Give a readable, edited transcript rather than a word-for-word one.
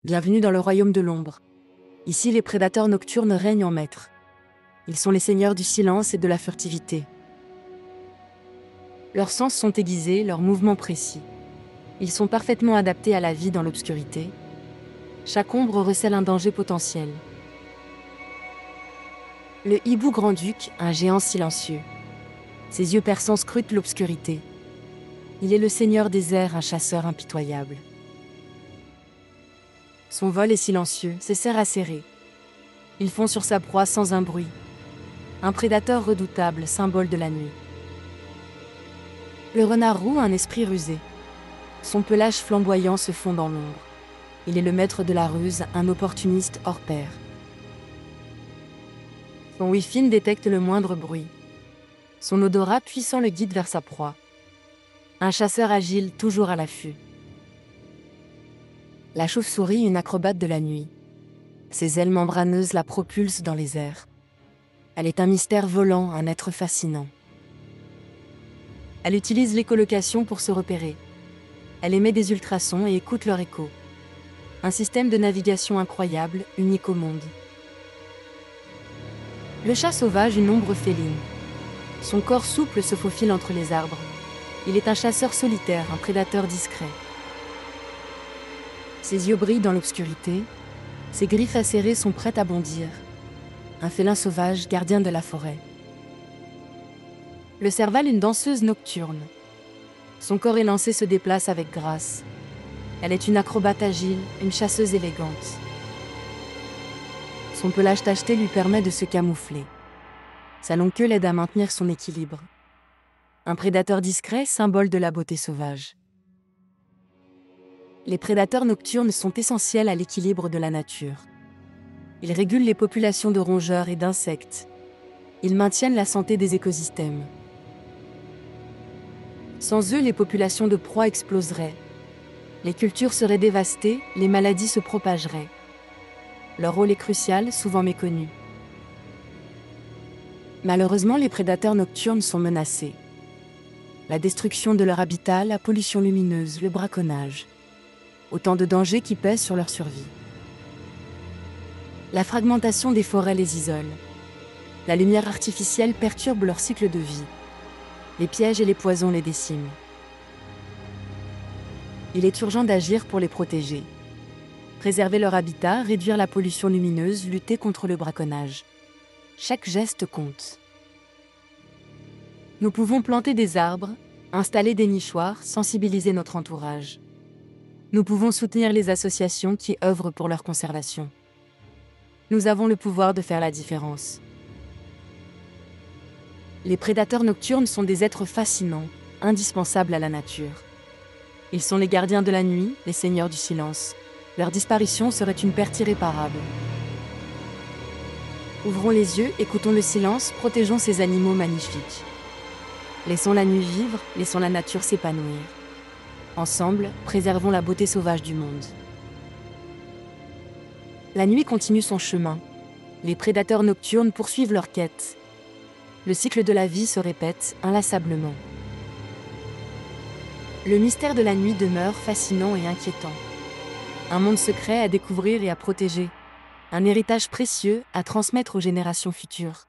Bienvenue dans le royaume de l'ombre. Ici, les prédateurs nocturnes règnent en maître. Ils sont les seigneurs du silence et de la furtivité. Leurs sens sont aiguisés, leurs mouvements précis. Ils sont parfaitement adaptés à la vie dans l'obscurité. Chaque ombre recèle un danger potentiel. Le hibou grand-duc, un géant silencieux. Ses yeux perçants scrutent l'obscurité. Il est le seigneur des airs, un chasseur impitoyable. Son vol est silencieux, ses serres acérées. Il fond sur sa proie sans un bruit. Un prédateur redoutable, symbole de la nuit. Le renard roux, un esprit rusé. Son pelage flamboyant se fond dans l'ombre. Il est le maître de la ruse, un opportuniste hors pair. Son ouïe fine détecte le moindre bruit. Son odorat puissant le guide vers sa proie. Un chasseur agile, toujours à l'affût. La chauve-souris, une acrobate de la nuit. Ses ailes membraneuses la propulsent dans les airs. Elle est un mystère volant, un être fascinant. Elle utilise l'écholocation pour se repérer. Elle émet des ultrasons et écoute leur écho. Un système de navigation incroyable, unique au monde. Le chat sauvage, une ombre féline. Son corps souple se faufile entre les arbres. Il est un chasseur solitaire, un prédateur discret. Ses yeux brillent dans l'obscurité. Ses griffes acérées sont prêtes à bondir. Un félin sauvage, gardien de la forêt. Le serval, une danseuse nocturne. Son corps élancé se déplace avec grâce. Elle est une acrobate agile, une chasseuse élégante. Son pelage tacheté lui permet de se camoufler. Sa longue queue l'aide à maintenir son équilibre. Un prédateur discret, symbole de la beauté sauvage. Les prédateurs nocturnes sont essentiels à l'équilibre de la nature. Ils régulent les populations de rongeurs et d'insectes. Ils maintiennent la santé des écosystèmes. Sans eux, les populations de proies exploseraient. Les cultures seraient dévastées, les maladies se propageraient. Leur rôle est crucial, souvent méconnu. Malheureusement, les prédateurs nocturnes sont menacés. La destruction de leur habitat, la pollution lumineuse, le braconnage. Autant de dangers qui pèsent sur leur survie. La fragmentation des forêts les isole. La lumière artificielle perturbe leur cycle de vie. Les pièges et les poisons les déciment. Il est urgent d'agir pour les protéger. Préserver leur habitat, réduire la pollution lumineuse, lutter contre le braconnage. Chaque geste compte. Nous pouvons planter des arbres, installer des nichoirs, sensibiliser notre entourage. Nous pouvons soutenir les associations qui œuvrent pour leur conservation. Nous avons le pouvoir de faire la différence. Les prédateurs nocturnes sont des êtres fascinants, indispensables à la nature. Ils sont les gardiens de la nuit, les seigneurs du silence. Leur disparition serait une perte irréparable. Ouvrons les yeux, écoutons le silence, protégeons ces animaux magnifiques. Laissons la nuit vivre, laissons la nature s'épanouir. Ensemble, préservons la beauté sauvage du monde. La nuit continue son chemin. Les prédateurs nocturnes poursuivent leur quête. Le cycle de la vie se répète inlassablement. Le mystère de la nuit demeure fascinant et inquiétant. Un monde secret à découvrir et à protéger. Un héritage précieux à transmettre aux générations futures.